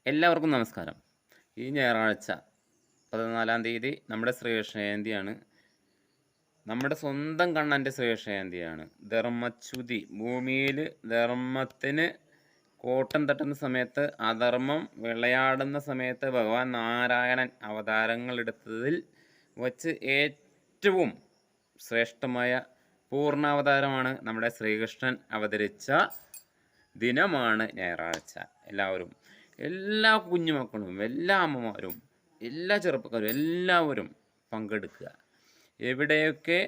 എല്ലാവർക്കും നമസ്കാരം. ഈ ഞായറാഴ്ച 14-ാം തീയതി നമ്മുടെ ശ്രീകൃഷ്ണ ജയന്തിയാണ്. നമ്മുടെ സ്വന്തം കണ്ണൻ്റെ ശ്രീകൃഷ്ണ ജയന്തിയാണ്. ധർമ്മച്യുതി ഭൂമിയിൽ ധർമ്മത്തിന് കോട്ടം തട്ടുന്ന സമയത്ത്, അധർമ്മം വിളയാടുന്ന സമയത്ത് ഭഗവാൻ നാരായണൻ അവതാരങ്ങളെടുത്തതിൽ വച്ച് ഏറ്റവും ശ്രേഷ്ഠമായ പൂർണ്ണാവതാരമാണ് നമ്മുടെ ശ്രീകൃഷ്ണൻ അവതരിച്ച ദിനമാണ് ഞായറാഴ്ച. എല്ലാ കുഞ്ഞുമക്കളും, എല്ലാ അമ്മമാരും, എല്ലാ ചെറുപ്പക്കാരും എല്ലാവരും പങ്കെടുക്കുക. എവിടെയൊക്കെ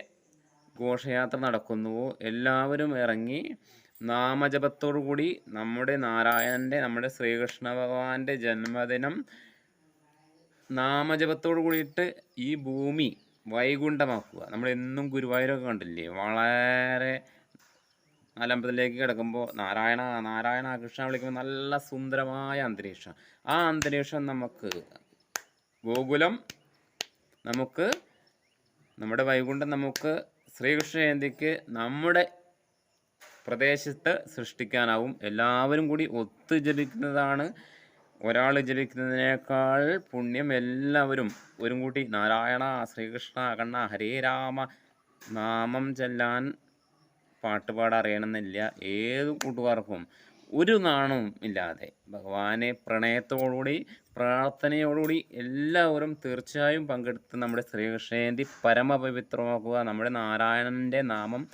ഘോഷയാത്ര നടക്കുന്നുവോ എല്ലാവരും ഇറങ്ങി നാമജപത്തോടു കൂടി നമ്മുടെ നാരായണൻ്റെ, നമ്മുടെ ശ്രീകൃഷ്ണ ഭഗവാന്റെ ജന്മദിനം നാമജപത്തോടു കൂടിയിട്ട് ഈ ഭൂമി വൈകുണ്ഠമാക്കുക. നമ്മളെന്നും ഗുരുവായൂരൊക്കെ കണ്ടില്ലേ, വളരെ നാലമ്പലത്തിലേക്ക് കിടക്കുമ്പോൾ നാരായണ നാരായണ കൃഷ്ണ വിളിക്കുമ്പോൾ നല്ല സുന്ദരമായ അന്തരീക്ഷം. ആ അന്തരീക്ഷം നമുക്ക് ഗോകുലം, നമുക്ക് നമ്മുടെ വൈകുണ്ഠം, നമുക്ക് ശ്രീകൃഷ്ണ ജയന്തിക്ക് നമ്മുടെ പ്രദേശത്ത് സൃഷ്ടിക്കാനാവും. എല്ലാവരും കൂടി ഒത്തു ജപിക്കുന്നതാണ്. ഒരാൾ ജപിക്കുന്നതിനേക്കാൾ പുണ്യം എല്ലാവരും ഒരു കൂട്ടി നാരായണ ശ്രീകൃഷ്ണ കണ്ണ ഹരേ രാമ നാമം ചെല്ലാൻ പാട്ടുപാടാൻ അറിയണമെന്നില്ല. ഏത് കൂട്ടുകാർക്കും ഒരു നാണവും ഇല്ലാതെ ഭഗവാനെ പ്രണയത്തോടുകൂടി പ്രാർത്ഥനയോടുകൂടി എല്ലാവരും തീർച്ചയായും പങ്കെടുത്ത് നമ്മുടെ ശ്രീകൃഷ്ണ ജയന്തി പരമപവിത്രമാക്കുക. നമ്മുടെ നാരായണൻ്റെ നാമം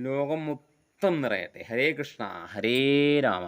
ലോകം മൊത്തം നിറയട്ടെ. ഹരേ കൃഷ്ണ ഹരേ രാമ.